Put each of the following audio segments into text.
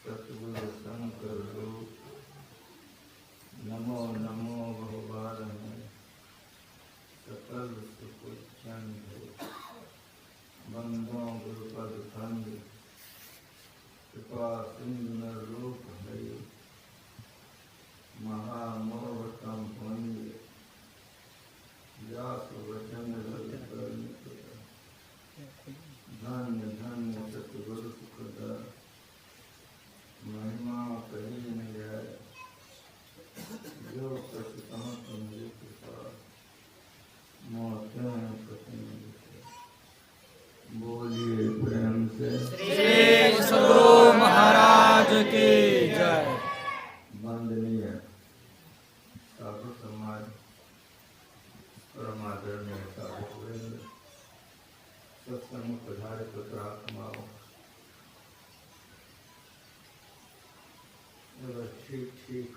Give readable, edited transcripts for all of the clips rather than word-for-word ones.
सतगुरु शंकर रूप, नमो नमो भगवान में सकल सुख चंद, बंदों गुरुपद खंड, कृपा सिंधु नर रूप हरि, महामोहतम पुण्य, व्यास वचन रवि करुण, धन्य धन्य सतगुरु सुखदर, महिमा कही न जाए, जो कछु कहाँ तुम्हारी कृपा, मोहते पति बोलिए प्रेम से श्री सद्गुरु महाराज की जय। वंदनीय साधु समाज, परमादरणीय साधु वृंद, सत्संग पधारित प्रात्माओं, अगर ठीक ठीक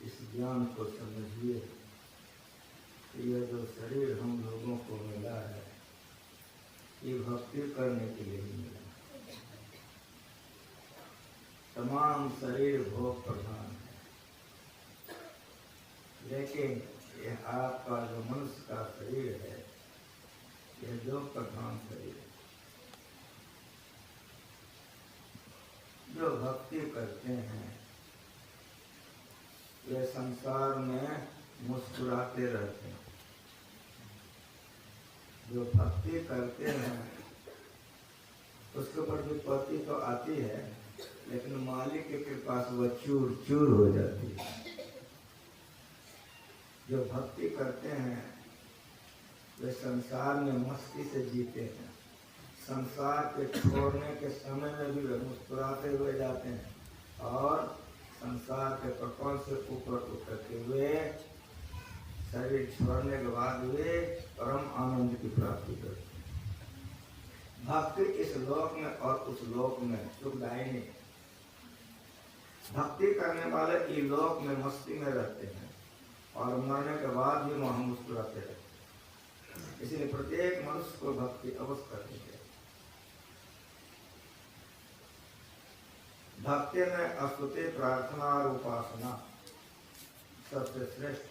इस ज्ञान को समझिए, यह जो शरीर हम लोगों को मिला है, ये भक्ति करने के लिए ही मिला। तमाम शरीर भोग प्रधान है, लेकिन यह आपका जो मनुष्य का शरीर है, यह योग प्रधान शरीर है। जो भक्ति करते हैं वे संसार में मुस्कुराते रहते हैं। जो भक्ति करते हैं उसके ऊपर विपत्ति तो आती है, लेकिन मालिक की कृपा से वह चूर चूर हो जाती है। जो भक्ति करते हैं वे संसार में मस्ती से जीते हैं। संसार के छोड़ने के समय में भी वे मुस्कुराते हुए जाते हैं और संसार के प्रकोप से ऊपर उतरते हुए शरीर छोड़ने के बाद वे परम आनंद की प्राप्ति करते हैं। भक्ति इस लोक में और उस लोक में सुखदायिनी। भक्ति करने वाले इस लोक में मस्ती में रहते हैं और मरने के बाद भी वहां मुस्कुराते रहते हैं। इसलिए प्रत्येक मनुष्य को भक्ति अवश्य करनी चाहिए। भक्ति में स्तुति, प्रार्थना और उपासना सबसे श्रेष्ठ।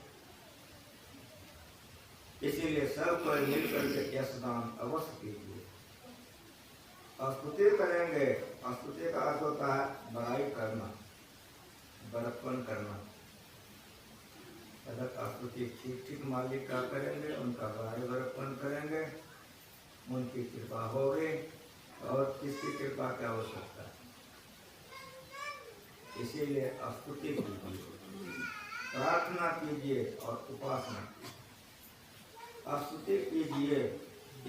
इसीलिए सब को मिलकर के यशदान अवश्य कीजिए। स्तुति करेंगे, स्तुति का अर्थ होता है बड़ाई करना, बड़प्पन करना। अगर स्तुति ठीक ठीक मालिक का करेंगे, उनका बड़ाई बड़प्पन करेंगे, उनकी कृपा होगी और किसकी कृपा की आवश्यकता है। इसीलिए स्तुति कीजिए, प्रार्थना कीजिए और उपासना कीजिए। स्तुति कीजिए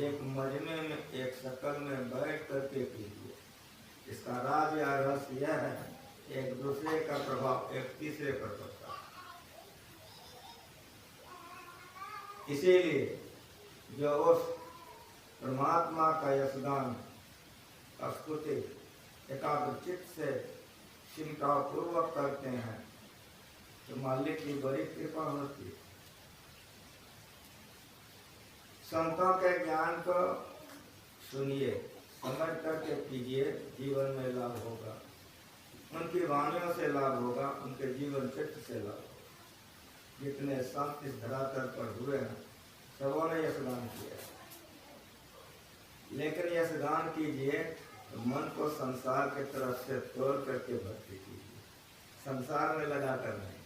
एक मजमे में, एक शकल में बैठ करके कीजिए। इसका राज या रहस्य यह है, एक दूसरे का प्रभाव एक तीसरे पर पड़ता है। इसीलिए जो उस परमात्मा का यशगान स्तुति एकाग्रचित्त से चिंता पूर्वक करते हैं तो मालिक की बड़ी कृपा होती है। संतों के ज्ञान को सुनिए, समझ करके कीजिए, जीवन में लाभ होगा। उनकी वाणियों से लाभ होगा, उनके जीवन चित्र से लाभ होगा। जितने संत इस धरातल पर हुए हैं सबों ने यशगान किया, लेकिन यशगान कीजिए तो मन को संसार के तरफ से तोड़ करके भक्ति कीजिए, संसार में लगा कर नहीं।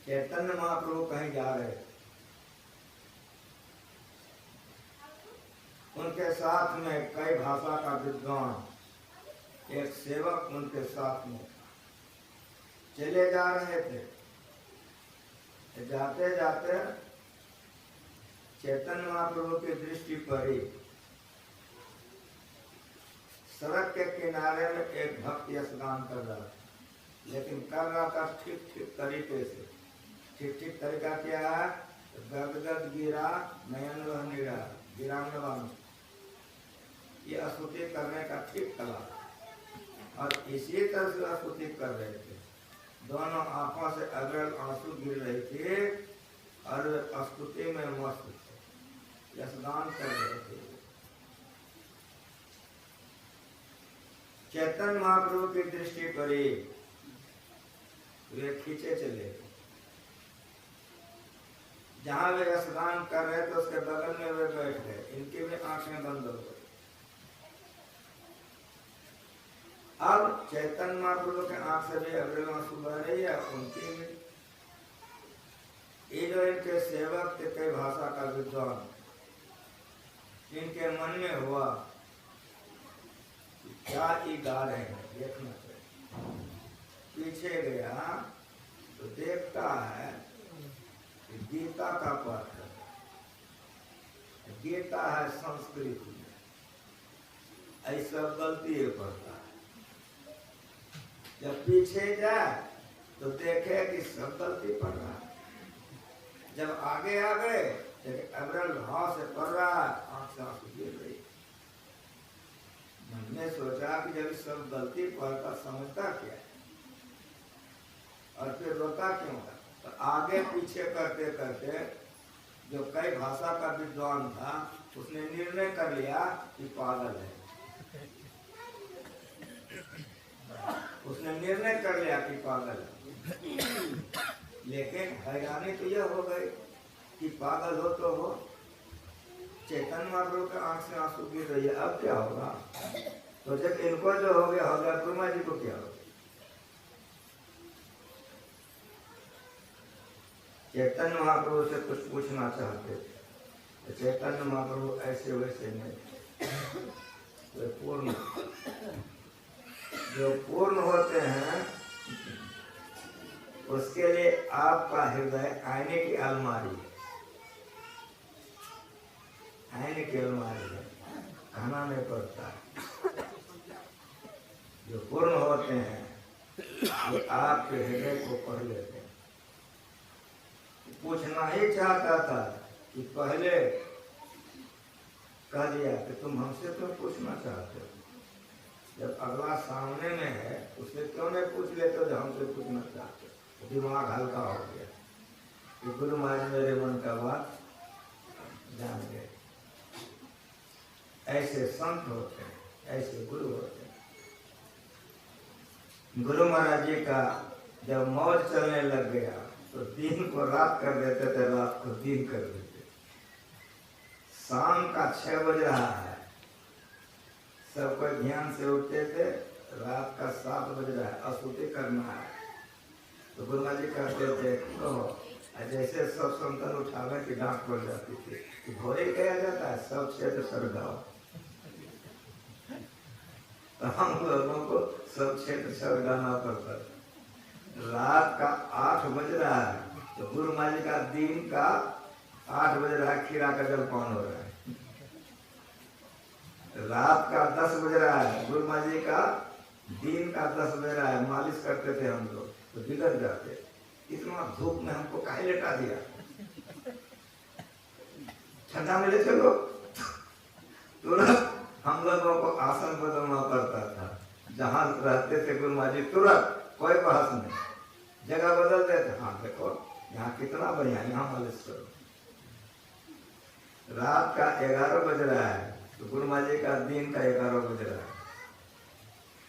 चैतन्य महाप्रभु कहीं जा रहे, उनके साथ में कई भाषा का विद्वान, एक सेवक उनके साथ में चले जा रहे थे। जाते जाते चैतन्य महाप्रभु की दृष्टि पड़ी, सड़क के किनारे में एक भक्त यशगान कर रहा था, लेकिन कर रहा था ठीक ठीक तरीके से। ठीक ठीक तरीका क्या है? गदगद गिरा नयन वह निरा गिराम, ये स्तुति करने का ठीक कला। और इसी तरह से स्तुति कर रहे थे, दोनों आंखों से अगल आंसू गिर रहे थे और स्तुति में मस्त थे, यशगान कर रहे थे। चैतन्य महाप्रभु की दृष्टि पड़ी, वे खींचे चले। जहां वे स्नान कर रहे थे उसके बगल में वे बैठ गए, इनकी भी आंखें बंद हो गई। अब चैतन्य महाप्रभु के आंख से भी अग्रिम आंसू बह रही है, उनकी भी। ये जो इनके सेवक थे, कई भाषा का विद्वान, इनके मन में हुआ क्या ये गा रहे हैं, देखना चाहिए। पीछे गया तो देखता है कि गीता का पाठ है। गीता है संस्कृत में, ऐसा गलती पड़ता है। जब पीछे जाए तो देखे कि सब गलती पढ़ रहा है। जब आगे आ गए अग्रल भाव से पढ़ रहा है, आंख से आंसू गिर रही। मन ने सोचा कि जब सब गलती पढ़ता समझता क्या है और फिर रोता क्यों है। तो आगे पीछे करते करते जो कई भाषा का विद्वान था, उसने निर्णय कर लिया कि पागल है। उसने निर्णय कर लिया कि पागल है। लेकिन हैरानी तो यह हो गई कि पागल हो तो हो, चैतन्य महाप्रभु के आंख से आंसू गिर रही है, अब क्या होगा। तो जब इनको जो हो गया ब्रह्मा जी को क्या होगा। चैतन्य महाप्रभु से कुछ पूछना चाहते थे, तो चैतन्य महाप्रभु ऐसे वैसे नहीं, वे पूर्ण। जो पूर्ण होते हैं उसके लिए आपका हृदय आईने की अलमारी है। आईने की अलमारी है, कहना नहीं पड़ता। जो पूर्ण होते हैं वो आपके हृदय को पढ़ लेते हैं। पूछना ही चाहता था कि पहले कह दिया कि तुम हमसे क्यों पूछना चाहते हो। जब अगला सामने में है उससे क्यों नहीं पूछ लेते हो जो हमसे पूछना चाहते हो। दिमाग हल्का हो गया कि गुरु महाराज मेरे मन का बात जान गए। ऐसे संत होते हैं, ऐसे गुरु होते हैं। गुरु महाराज जी का जब मौज चलने लग गया तो दिन को रात कर देते थे, रात को दिन कर देते। शाम का 6 बज रहा है, सब कोई ध्यान से उठते थे। रात का 7 बज रहा है, अस्तुति करना है। तो गुरु महाराज जी कहते थे कहो, जैसे सब संतन उठावे की डांट पड़ जाती थी कि भोरे कहा जाता है सब क्षेत्र सरगाओ। तो हम लोगों को सब क्षेत्र सरगाना पड़ता था। रात का 8 बज रहा है तो गुरु महाराज जी का दिन का 8 बज रहा है, खीरा का जलपान हो रहा है। रात का 10 बज रहा है, गुरु महाराज जी का दिन का 10 बज रहा है। मालिश करते थे हम लोग तो बिगड़ जाते, इतना धूप में हमको काहे लेटा दिया, ठंडा में ले चलो। तुरंत हम लोगों को आसन बदलना पड़ता था। जहां रहते थे गुरु महाराज जी, तुरंत कोई बहस नहीं, जगह बदल देते। हाँ देखो यहाँ कितना बढ़िया, यहाँ मालिश करो। रात का 11 बज रहा है तो गुरु महाराज जी का दिन का 11 बज रहा है।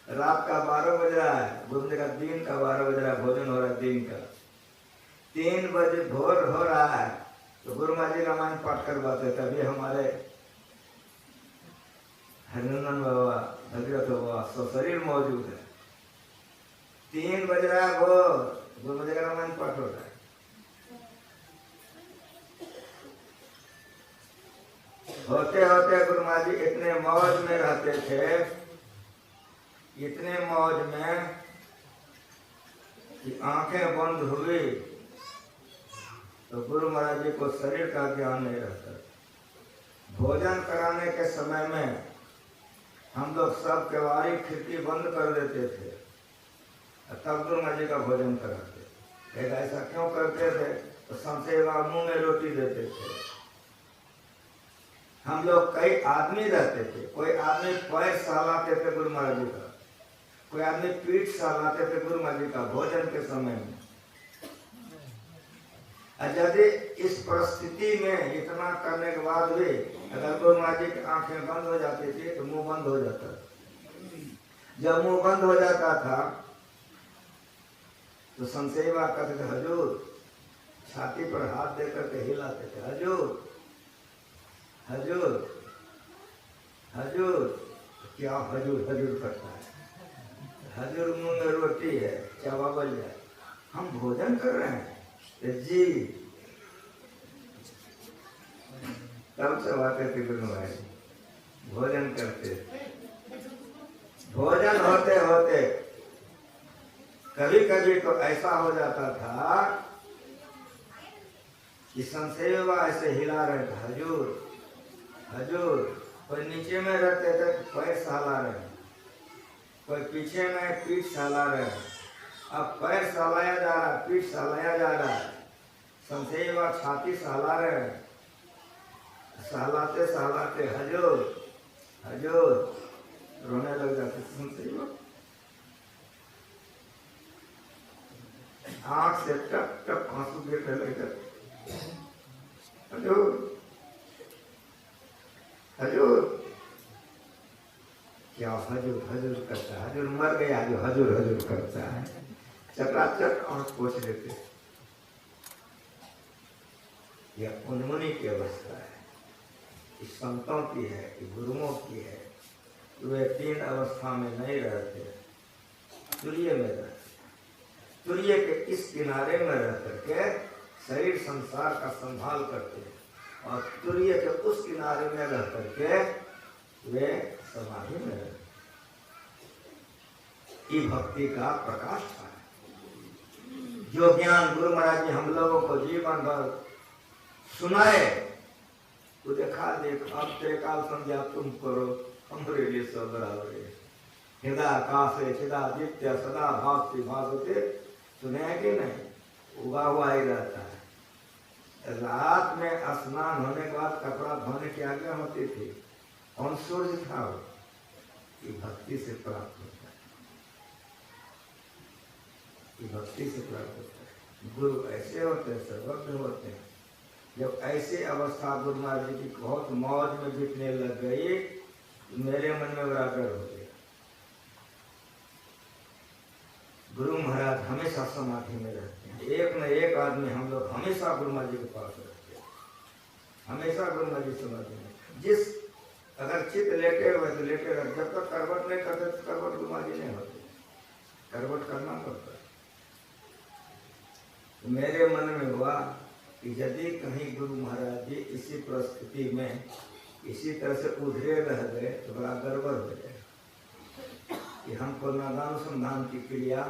रात का 12 बज रहा है, गुरु जी का दिन का 12 बज रहा है, भोजन हो रहा है दिन का। 3 बजे भोर हो रहा है तो गुरु महाराज जी रामायण पाठ करवाते। तभी हमारे हरिनंदन बाबा, भगीरथ बाबा सब शरीर मौजूद है। 3 बज रहा है भोर, गुरु महाराज जी का रामायण पाठ हो रहा है। होते होते गुरु महाराज जी इतने मौज में रहते थे, इतने मौज में कि आंखें बंद हुई तो गुरु महाराज जी को शरीर का ज्ञान नहीं रहता। भोजन कराने के समय में हम लोग सब केवाड़ी खिड़की बंद कर देते थे, तब गुरु महाराज जी का भोजन कराते। ऐसा क्यों करते थे? तो संसेवा मुंह में रोटी देते थे। हम लोग कई आदमी रहते थे, कोई आदमी पैर सहलाते थे गुरु महाराज जी का, कोई आदमी पीठ सहलाते थे गुरु महाराज जी का भोजन के समय में। यदि इस परिस्थिति में इतना करने के बाद भी अगर गुरु महाराज जी की आंखें बंद हो जाती थी तो मुंह बंद हो जाता। जब मुंह बंद हो जाता था तो संशयवा कहते थे हजूर, छाती पर हाथ देकर के हिलाते थे, हजूर हजूर हजूर। क्या हजूर हजूर करता है? हजूर मुंह में रोटी है, चबावल जाए, हम भोजन कर रहे हैं जी। तब चबाते थे गुरु भाई, भोजन करते। भोजन होते होते कभी कभी तो ऐसा हो जाता था कि संशयवा ऐसे हिला रहे थे, हजूर हजूर। कोई नीचे में रहते थे, पैर सहला रहे, कोई पीछे में पीठ सहला रहे। अब पैर सहलाया जा रहा, पीठ सहलाया जा रहा है, संशयवा छाती सहला रहे, सहलाते सहलाते हजूर हजूर रोने लग जाते संशयवा। आंख से टप टप आंसू गिरने लग जाते, हजूर हजूर। क्या हजूर हजूर करता है? हजूर मर गया जो हजूर हजूर करता है। चकाचक आंख पोंछ लेते। यह उन्मुनी की अवस्था है, इस संतों की है, कि गुरुओं की है। वे तीन अवस्था में नहीं रहते, तुर्य में रहते। तुर्य के इस किनारे में रह करके शरीर संसार का संभाल करते हैं, और तुर्य के उस किनारे में रह करके वे समाधि में रहते। ये भक्ति का प्रकाश था। जो ज्ञान गुरु महाराज जी हम लोगों को जीवन भर सुनाए, तो देखा देख अब त्रिकाल संध्या तुम करो, हमारे लिए सब बराबर है। हृदय आकाश चिदादित्य सदा भास्ति भासते, सुने हैं कि नहीं? उगा हुआ ही रहता है। रात में स्नान होने के बाद कपड़ा धोने की आज्ञा होती थी, कौन सूर्य था वो? ये भक्ति से प्राप्त होता है, ये भक्ति से प्राप्त होता है। गुरु ऐसे होते हैं, सर्वज्ञ होते हैं। जब ऐसी अवस्था गुरु महाराज जी की बहुत मौज में बीतने लग गई, मेरे मन में बराबर हो गया। गुरु महाराज हमेशा समाधि में रहते हैं। एक न एक आदमी हम लोग हमेशा गुरु महाराज जी के पास रहते हैं, हमेशा गुरु महाराज जी समाधि में। जिस अगर चित्त लेटे हुए तो लेटे रहे, जब तक करवट नहीं करते तो करवट गुरु महाराज जी नहीं होते, करवट करना पड़ता है। मेरे मन में हुआ कि यदि कहीं गुरु महाराज जी इसी परिस्थिति में इसी तरह से उधरे रह गए तो बड़ा गड़बड़ हो जाए, कि हमको नादानुसंधान की क्रिया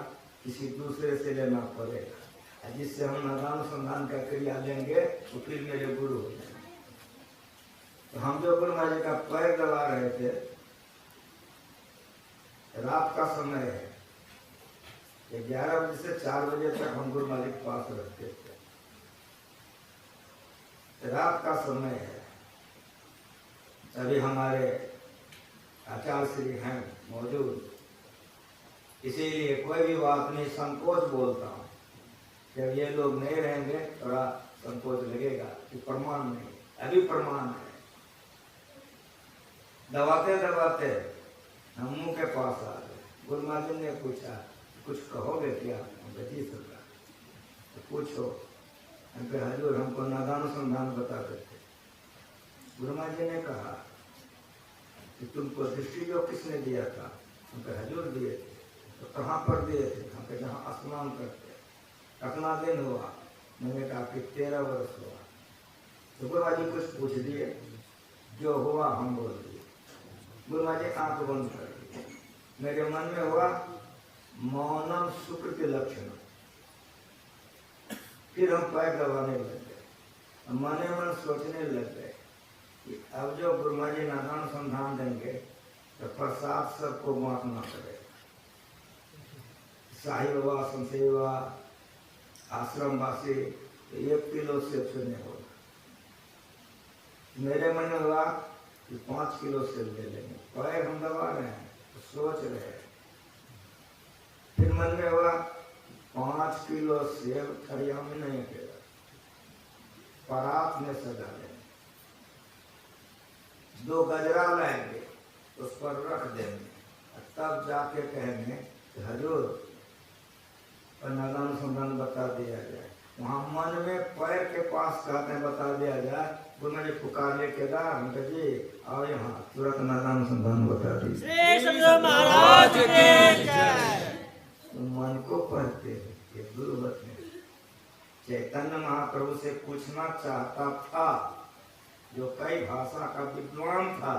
किसी दूसरे से लेना पड़ेगा, जिससे हम नादानुसंधान का क्रिया लेंगे तो फिर मेरे गुरु हो जाएंगे। तो हम जो गुरु महाराज जी का पैर दबा रहे थे, रात का समय है, 11 बजे से 4 बजे तक हम गुरु महाराज के पास रहते थे। रात का समय है, अभी हमारे आचार्य श्री हैं मौजूद, इसीलिए कोई भी बात नहीं, संकोच बोलता हूँ। जब ये लोग नहीं रहेंगे थोड़ा संकोच लगेगा कि प्रमाण नहीं, अभी प्रमाण है। दबाते दबाते हम मुंह के पास आ गए। गुरु महाराज जी ने पूछा, कुछ कहोगे क्या? जी सरकार। तो पूछो। हमके हजूर हमको नादानुसंधान बता देते। गुरु महाराज जी ने कहा कि तुमको दृष्टि जो किसने दिया था? हमके हजूर दिए थे। तो कहाँ पर दिए थे? हमके जहाँ स्नान करते। कितना दिन हुआ? मैंने कहा कि 13 वर्ष हुआ। तो गुरु महाराज जी कुछ पूछ दिए, जो हुआ हम बोल दिए। गुरु महाराज जी आंख बंद कर दिए। मेरे मन में हुआ मौनम शुक्र के लक्षण। फिर हम पैर दबाने लग गए, मने मन सोचने लग गए कि अब जो गुरु महाराज जी नादानुसंधान देंगे तो प्रसाद सबको बांटना पड़ेगा। साहिब बाबा, संसेवा, आश्रम वासी 1 किलो सेब से नहीं होगा। मेरे मन में हुआ कि 5 किलो सेब ले लेंगे। पैर हम दबा रहे हैं तो सोच रहे हैं। फिर मन में हुआ 5 किलो सेब थरिया में नहीं गिरा, परात में सजा लेंगे, 2 गजरा लाएंगे उस पर रख देंगे, तब जाके कहेंगे कि हजूर और नादानुसंधान बता दिया जाए। वहाँ मन में पैर के पास कहते हैं बता दिया जाए, वो मुझे पुकार ले केदार उनके जी आओ यहाँ, तुरंत नादानुसंधान बता दीजिए। श्री सद्गुरु महाराज की जय। मन को पढ़ते हैं, ये गुरुवत है। चैतन्य महाप्रभु से पूछना चाहता था, जो कई भाषा का विद्वान था,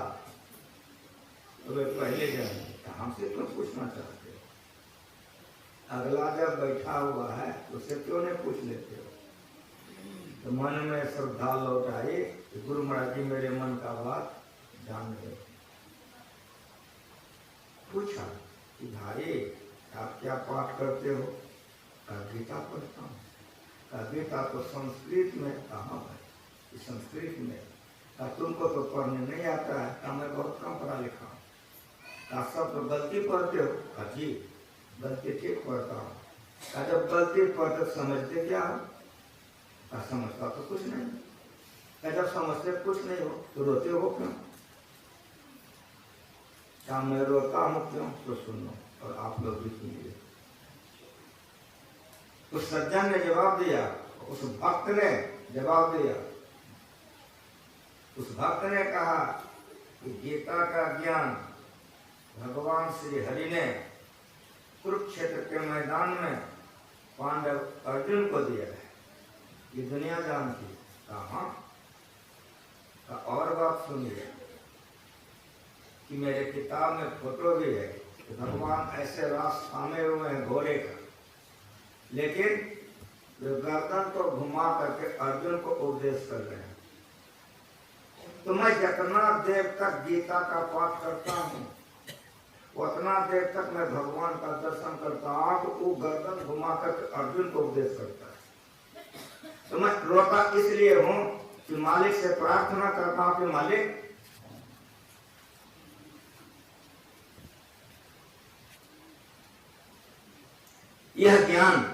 तो वे पहले जाने हमसे क्यों पूछना चाहते हो? अगला जब बैठा हुआ है उससे क्यों नहीं पूछ लेते हो? तो मन में श्रद्धा लौट आई कि गुरु महाराज जी मेरे मन का बात जान गए। पूछा कि भाई आप क्या पाठ करते हो? कहा गीता पढ़ता हूँ। कहा गीता तो संस्कृत में कहाँ है? संस्कृत में। कहा तुमको तो पढ़ने नहीं आता है। कहा मैं बहुत कम पढ़ा लिखा हूँ। कहा सब तो गलती पढ़ते हो? कहा जी गलती ठीक पढ़ता हूँ। कहा जब गलती पढ़ते समझते क्या हो? कहा समझता तो कुछ नहीं। कहा जब समझते कुछ नहीं हो तो रोते हो क्यों? क्या मैं रोता हूँ क्यों? तो सुनो और आप लोग भी सुनिए। उस सज्जन ने जवाब दिया, उस भक्त ने जवाब दिया। उस भक्त ने कहा कि गीता का ज्ञान भगवान श्री हरि ने कुरुक्षेत्र के मैदान में पांडव अर्जुन को दिया है, ये दुनिया जानती। कहा और बात सुनिए कि मेरे किताब में फोटो भी है कि भगवान ऐसे रास थामे हुए हैं घोड़े का, लेकिन वे गर्दन को घुमा करके अर्जुन को उपदेश कर रहे हैं। तो मैं जितना देर तक गीता का पाठ करता हूँ उतना देर तक मैं भगवान का दर्शन करता हूँ, तो वो गर्दन घुमा करके अर्जुन को उपदेश करता है। तो मैं रोता इसलिए हूँ कि मालिक से प्रार्थना करता हूँ कि मालिक यह ज्ञान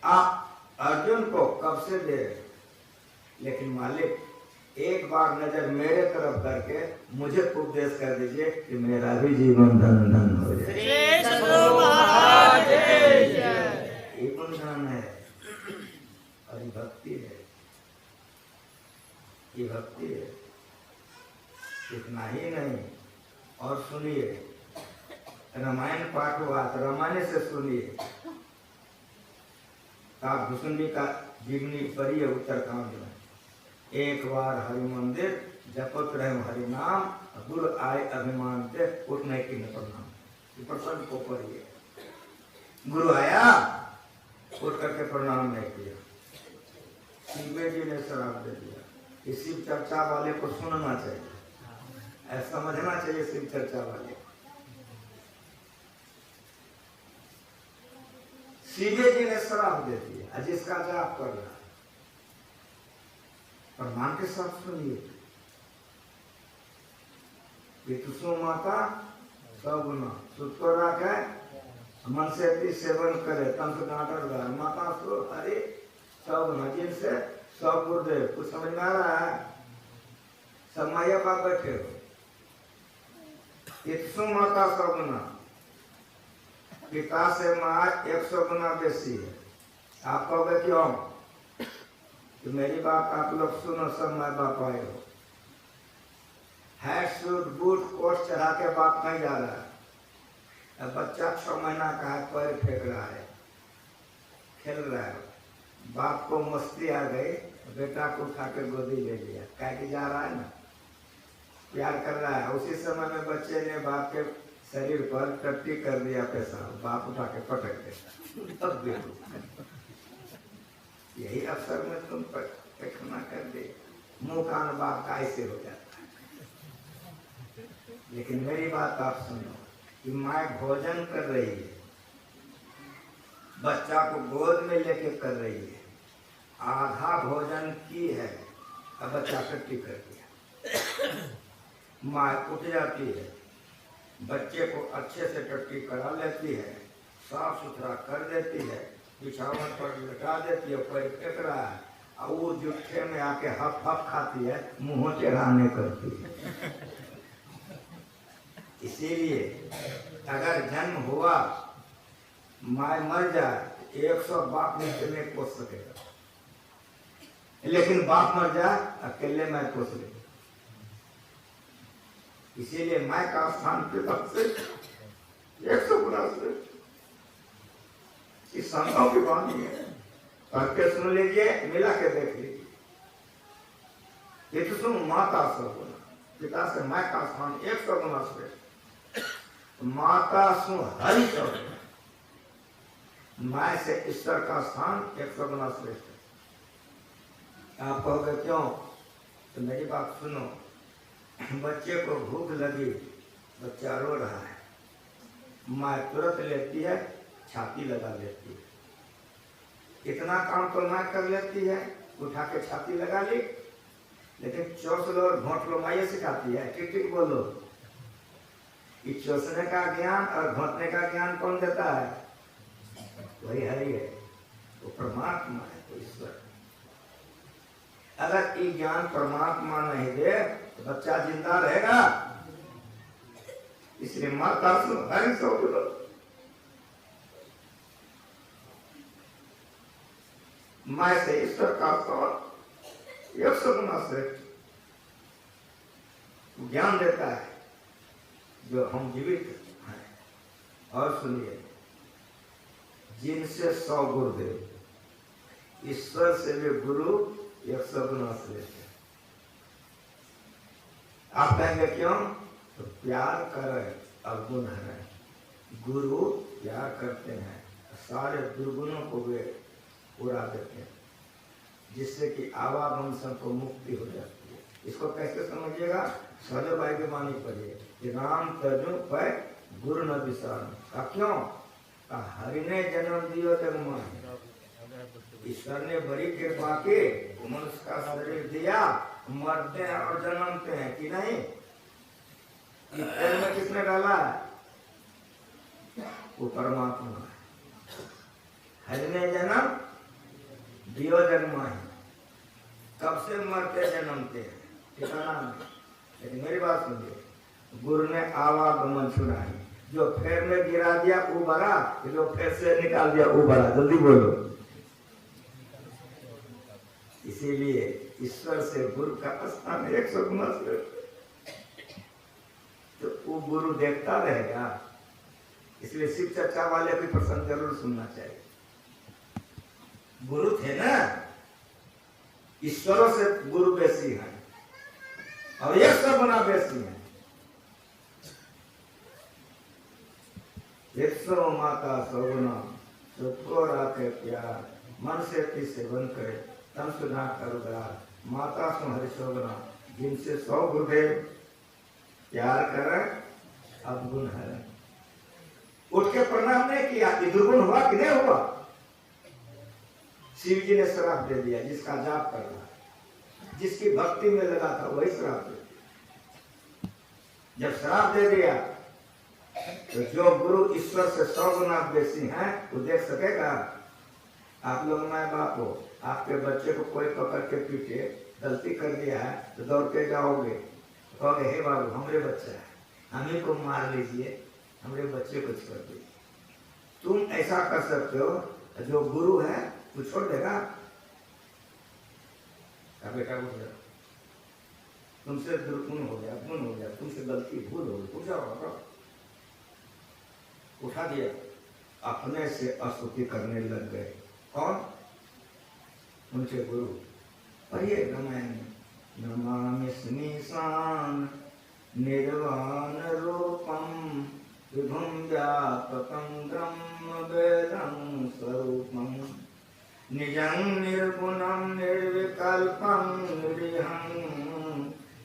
आप अर्जुन को कब से दे रहे, लेकिन मालिक एक बार नजर मेरे तरफ करके मुझे उपदेश कर दीजिए कि मेरा भी जीवन धन धन हो जाए। श्री सद्गुरु महाराज की जय। ये बंधन है और ये भक्ति है, ये भक्ति है। इतना ही नहीं, और सुनिए, रामायण पाठ हुआ तो रामायण से सुनिए। भूषुंडी का जीवनी पढ़ी है उत्तरकांड में। एक बार हरि मंदिर जपत रहे हरि नाम, गुरु आए अभिमान से उठने की न प्रणाम। प्रसंग को पढ़िए। गुरु आया, उठ करके प्रणाम नहीं किया। शिवे जी ने शराब दे दिया। इस शिव चर्चा वाले को सुनना चाहिए, ऐसा समझना चाहिए शिव चर्चा वाले। शिवे जी ने शराब दे दिया, जिसका जाप कर रहा, प्रमाण के साथ सुनिए। पितुसो माता सगुना सुत को रखे, मन से अति सेवन करे तम से डांटर गए। माता सो अरे सगुना, जिनसे सब गुरुदेव। कुछ समझ में आ रहा है? सब माया बाप बैठे हो। पितुसो माता सगुना, पिता से माँ 100 गुना बेसी है। आप कहोगे क्यों? तो मेरी बात आप लोग सुनो, सब माँ बाप आए हो। हैट सूट बूट कोट चढ़ा के बाप नहीं जा रहा है। अब बच्चा 6 महीना का है, पैर फेंक रहा है, खेल रहा है। बाप को मस्ती आ गई, बेटा को उठा के गोदी ले लिया, कह के जा रहा है ना, प्यार कर रहा है। उसी समय में बच्चे ने बाप के शरीर पर टट्टी कर दिया पेशाब, बाप उठा के पटक देता। तब देखो यही अवसर में तुम पैखाना कर दे, मुंह कान बाप का ऐसे हो जाता है। लेकिन मेरी बात आप सुनो कि माँ भोजन कर रही है, बच्चा को गोद में लेके कर रही है, आधा भोजन की है, अब बच्चा टट्टी कर दिया। माँ उठ जाती है, बच्चे को अच्छे से टट्टी करा लेती है, साफ सुथरा कर देती है, बिछावन पर लटा देती है, पैर फेंक रहा है, और वो जुट्ठे में आके हफ हफ खाती है, मुंह टेढ़ाने करती है। इसीलिए अगर जन्म हुआ माँ मर जाए 100 बाप नीचे में पोस सकेगा, लेकिन बाप मर जाए अकेले मैं पोस ले। इसीलिए माँ का स्थान पिता से 100 गुना श्रेष्ठ। इस संतों की वाणी है, पढ़ के सुन लीजिए, मिला के देख लीजिए। ये तो सुन माता 100 गुना, पिता से माँ का स्थान 100 गुना श्रेष्ठ, माता सुन हरि 100 गुना, माँ से ईश्वर का स्थान 100 गुना श्रेष्ठ है। आप कहोगे क्यों? तो मेरी बात सुनो। बच्चे को भूख लगी, बच्चा रो रहा है, माँ तुरंत लेती है, छाती लगा लेती है। इतना काम तो माँ कर लेती है, उठा के छाती लगा ली, लेकिन चौस लो और घोंट लो माँ सिखाती है। ठीक ठीक बोलो। ये चौसने का ज्ञान और घोंटने का ज्ञान कौन देता है? वही हरि है, वो परमात्मा है, वो ईश्वर। अगर ये ज्ञान परमात्मा नहीं दे तो बच्चा जिंदा रहेगा। इसलिए माता सुन हरि 100 गुना, माँ से ईश्वर का स्थान 100 गुना श्रेष्ठ ज्ञान देता है जो हम जीवित हैं। और सुनिए, जिनसे 100 गुरुदेव, ईश्वर से भी गुरु 100 गुना श्रेष्ठ है। आप कहेंगे क्यों? तो प्यार करें और गुण है। गुरु प्यार करते हैं, सारे दुर्गुणों को वे उड़ा देते हैं, जिससे कि आवागमन को मुक्ति हो जाती है। इसको कैसे समझिएगा? सजोबाई की वाणी पढ़िए कि राम तजु पर गुरु न विसार। क्यों? हरि ने जन्म दियो जगमा, ईश्वर ने बड़ी कृपा की, मनुष्य का शरीर दिया, मरते हैं और जन्मते हैं कि नहीं? में किसने डाला है? वो परमात्मा है। हरि ने जन्म दियो जन्मा है, कब से मरते जन्मते हैं ठिकाना नहीं। लेकिन मेरी बात सुनिए, गुरु ने आवागमन सुनाई, जो फेर में गिरा दिया वो भरा, जो फेर से निकाल दिया वो भरा। जल्दी बोलो। इसीलिए ईश्वर से गुरु का स्थान 100 गुना श्रेष्ठ। तो वो गुरु देखता रहेगा, इसलिए शिव चर्चा वाले भी प्रसंग जरूर सुनना चाहिए। गुरु थे ना, ईश्वरों से गुरु बेसी है और 100 गुना बेसी है। 100 माता 100 गुना, जो थोड़ा के प्यार मन से पी सेवन करे, तन सुना करुदार। माता सो हरि 100 गुना, जिनसे 100 गुरुदेव प्यार करें, अवगुण है। उठ के प्रणाम नहीं किया, दुर्गुण हुआ कि नहीं हुआ? शिव जी ने श्राप दे दिया, जिसका जाप कर रहा, जिसकी भक्ति में लगा था वही श्राप दे दिया। जब श्राप दे दिया तो जो गुरु ईश्वर से 100 गुना बेसी हैं वो देख सकेगा? आप लोग माँ बाप हो, आपके बच्चे को कोई पकड़ के पीटे, गलती कर दिया है तो दौड़ के जाओगे, कहोगे हे बाबू हमारे बच्चा है, हम ही को मार लीजिए, हमारे बच्चे को छोड़ दीजिए। तुम ऐसा कर सकते हो, जो गुरु है वो छोड़ देगा? बेटा उठ जाओ, तुमसे दुर्गुण हो गया, गुण हो गया, तुमसे गलती भूल हो गई, उठ जाओ। उठा दिया, अपने से अस्तुति करने लग गए। कौन? उनके गुरु। पढ़िए रामायण में, नमामि स्मीशान निर्वाण रूपम विभुम व्यापकं ब्रह्म वेदं स्वरूपम निजं निर्गुणं निर्विकल्पं निरीहं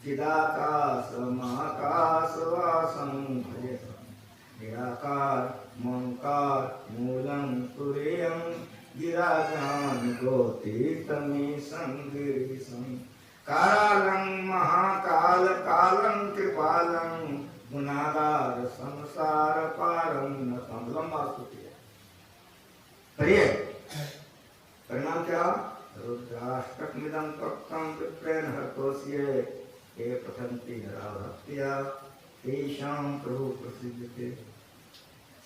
चिदाकाशमाकाशवासं भजे। निराकार ममकार मूलं तुरीयं गिराजान गोतीतमीशं गिरीशं कालं महाकाल कालं कृपालं गुणागार संसार पारं न लंबा स्तुति है। पढ़िए परिणाम क्या? रुद्राष्टकमिदं तप्तं विप्रेण हर्तोष्ये ये पठन्ति नरा भक्त्या तेषां प्रभु प्रसिद्ध थे।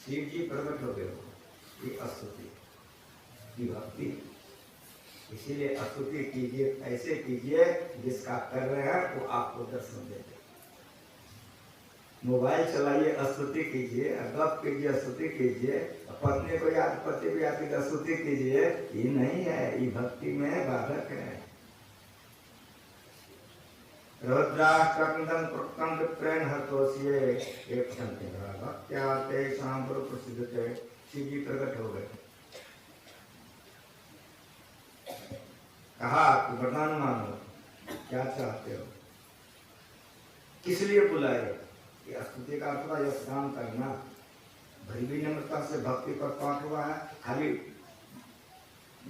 शिव जी प्रकट हो गए हो, ये स्तुति की भक्ति। इसीलिए स्तुति कीजिए, ऐसे कीजिए जिसका कर रहे हैं वो आपको दर्शन दे दे। मोबाइल चलाइए स्तुति कीजिए, गप कीजिए स्तुति कीजिए, पत्नी को याद, पति को याद कीजिए स्तुति कीजिए, ये नहीं है, ये भक्ति में बाधक है। रुद्राष्ट्रकंदन प्रकंद प्रेम हतोषिये एक क्षंति भक्त्या तेषां प्रभु प्रसिद्ध थे। शिव जी प्रकट हो गए। कहा कि वरदान मांगो, क्या चाहते हो, किस लिए बुलाए। ये स्तुति का अर्थ है स्नान करना। भरी भी नम्रता से भक्ति पर पाठ हुआ है। खाली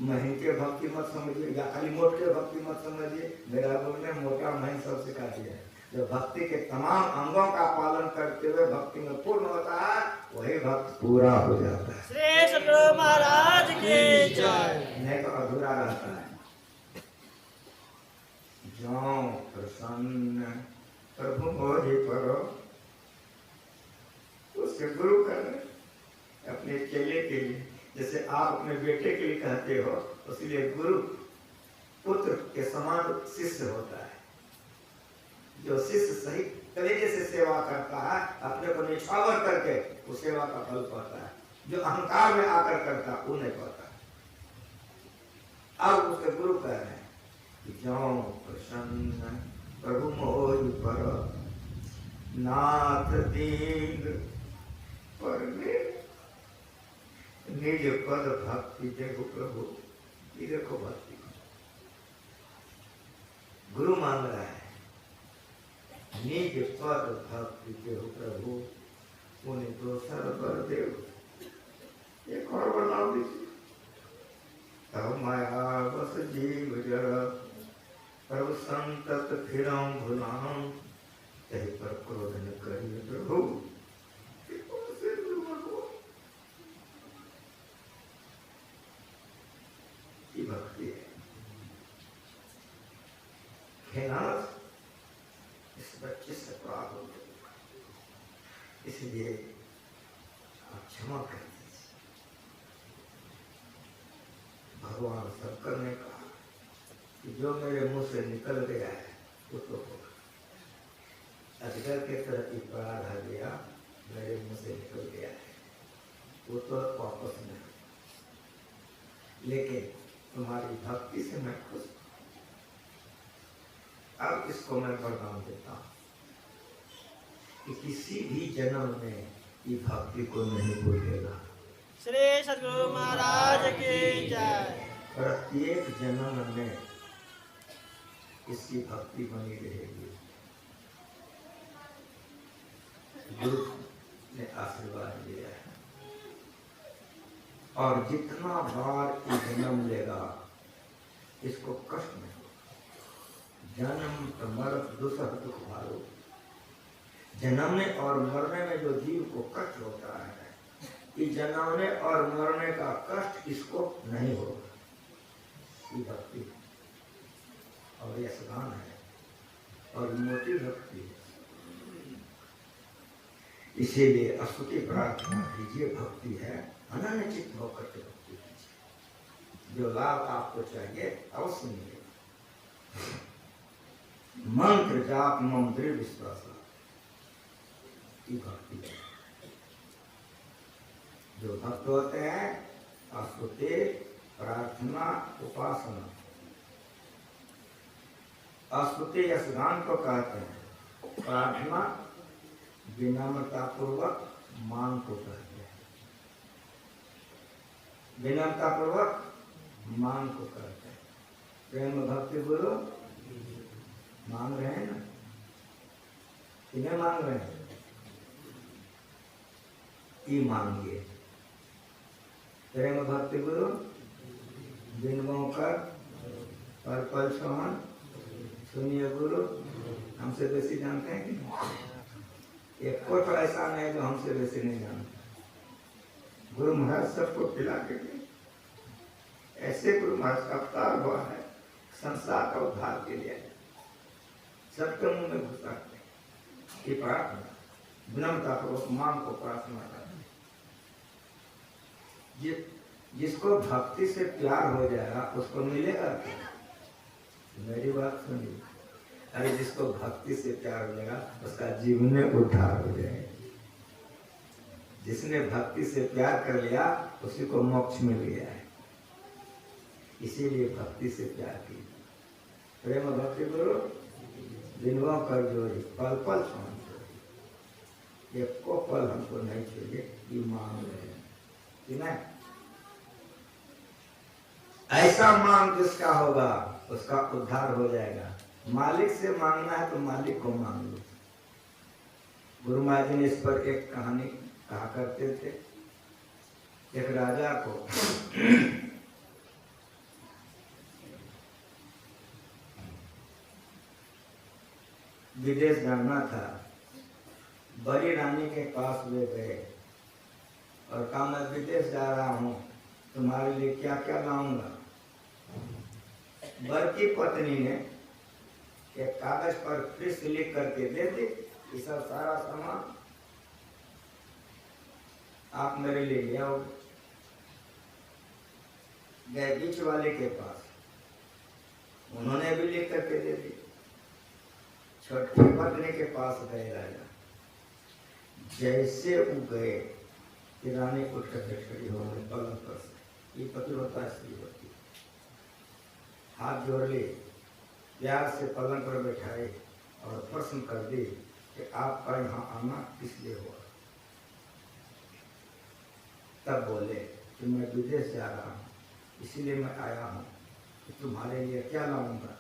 महीन के भक्ति मत समझिए या खाली मोट के भक्ति मत समझिए। मेरा बोलने मोटा महीन सब सिखा दिया है। जो भक्ति के तमाम अंगों का पालन करते हुए भक्ति में पूर्ण होता है वही भक्त पूरा हो जाता है। श्री सद्गुरु महाराज की जय। नहीं तो अधूरा रहता है। जो प्रसन्न प्रभु मोहि परो, उसके गुरु कर रहे अपने चेले के लिए। जैसे आप अपने बेटे के लिए कहते हो, इसलिए गुरु पुत्र के समान शिष्य होता है। जो शिष्य सही तरीके से सेवा करता है, अपने को निछावर करके वो सेवा का फल पाता है। जो अहंकार में आकर करता वो नहीं पाता। अब उसके गुरु कह रहे हैं कि जो प्रसन्न प्रभु मोहि पर नाथ दीन पर निज पद भक्ति देखो प्रभु। ये देखो भक्ति गुरु मांग रहा है। निज पद भक्ति देखो प्रभु, उन्हें दोसर पर देव। एक और बनाओ दीजिए। तब माया बस जीव जड़, प्रभु संतत फिरम भुलाम, तही पर क्रोध न करिए प्रभु। भक्ति है खेनास इस बच्चे से प्राप्त हो गई, इसलिए आप क्षमा कर दीजिए। भगवान शंकर ने कहा कि जो मेरे मुंह से निकल गया है वो तो होगा। अजगर के तरह की अपराध आ गया, मेरे मुंह से निकल गया है, वो तो वापस नहीं। लेकिन तुम्हारी भक्ति से मैं खुश हूं। अब इसको मैं वरदान देता हूं कि किसी भी जन्म में ये भक्ति को नहीं भूलेगा। श्री सद्गुरु महाराज की जय। प्रत्येक जन्म में इसकी भक्ति बनी रहेगी। गुरु ने आशीर्वाद दिया है और जितना बार ये जन्म लेगा इसको कष्ट नहीं होगा। जन्म तो मरत दुसह दुख भारो। जन्मने और मरने में जो जीव को कष्ट होता है, ये जन्मने और मरने का कष्ट इसको नहीं होगा। ये भक्ति और ये स्नान है और मोटी भक्ति है। इसीलिए स्तुति प्रार्थना कीजिए, भक्ति है। अनन्य चित्त होकर के भक्ति कीजिए, जो लाभ आपको चाहिए अवश्य मिलेगा। मंत्र जाप मम दृढ़ विश्वास की भक्ति है। जो भक्त होते हैं स्तुति प्रार्थना उपासना। स्तुति स्नान को कहते हैं, प्रार्थना विनम्रता पूर्वक मांग को कहते हैं। विनम्रता पूर्वक मांग को कहते हैं। प्रेम भक्ति गुरु मांग रहे हैं ना, किन्हें मांग रहे हैं? ई मांगिए। प्रेम भक्ति गुरु बिनवों कर पर पल सोहन सुनिए गुरु। हमसे बेसी जानते हैं कि नहीं? एक को तो ऐसा नहीं जो हमसे बेसी नहीं जानते। गुरु महाराज सबको खिला के गए। ऐसे गुरु महाराज का अवतार हुआ है संसार का उद्धार के लिए। सबके मुंह में घुसाते ये प्रार्थना। विनम्रतापूर्वक मांग को प्रार्थना करते। जिसको भक्ति से प्यार हो जाएगा उसको मिलेगा क्या? मेरी बात सुनिए, अरे जिसको भक्ति से प्यार हो जाएगा उसका जीवन में उद्धार हो जाएगा। जिसने भक्ति से प्यार कर लिया उसी को मोक्ष मिल गया है। इसीलिए भक्ति से प्यार की। प्रेम भक्ति करो दिनवा कर जोड़ी, पल पल स्वामी जोड़ी। एक को पल हमको नहीं चाहिए, ये मांग रहे हैं कि नहीं। ऐसा मांग जिसका होगा उसका उद्धार हो जाएगा। मालिक से मांगना है तो मालिक को मांग लो। गुरु महाराज जी ने इस पर एक कहानी कहा करते थे। एक राजा को विदेश जाना था। बड़ी रानी के पास वे गए और कहा मैं विदेश जा रहा हूँ, तुम्हारे लिए क्या क्या लाऊंगा। बर की पत्नी ने एक कागज पर फिर से लिख करके दे दी कि सब सारा सामान आप मेरे लिए ले आओ। गए बीच वाले के पास, उन्होंने भी लिख करके दे दी। छोटी पत्नी के पास गए राजा। जैसे वो गए कि रानी उठ कर खड़ी हो गई पलंग पर से। ये पति होता है, स्त्री होती। हाथ जोड़ ले, प्यार से पलंग पर बैठाए और प्रश्न कर दी कि आपका यहाँ आना किस लिए हुआ। तब बोले कि मैं विदेश जा रहा हूँ, इसीलिए मैं आया हूँ कि तुम्हारे लिए क्या लाऊंगा।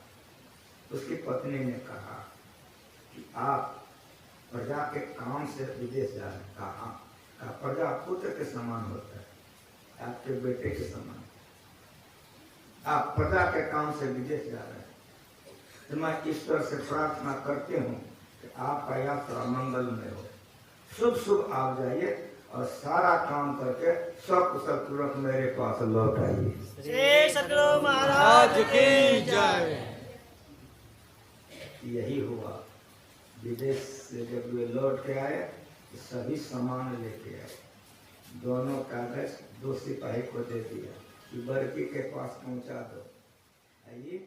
उसकी पत्नी ने कहा कि आप प्रजा के काम से विदेश जा रहे हैं। कहा प्रजा पुत्र के समान होता है, आपके बेटे के समान। आप प्रजा के काम से विदेश जा रहे हैं, तो मैं ईश्वर से प्रार्थना करती हूँ कि आपका यात्रा मंगलमय हो। शुभ शुभ आप जाइए और सारा काम करके सकुशल पूर्वक मेरे पास लौट आइए। श्री सद्गुरु महाराज की जय। यही हुआ। विदेश से जब वे लौट के आए तो सभी सामान लेके आए। दोनों कागज दो सिपाही को दे दिया कि बरकी के पास पहुंचा दो। आइए।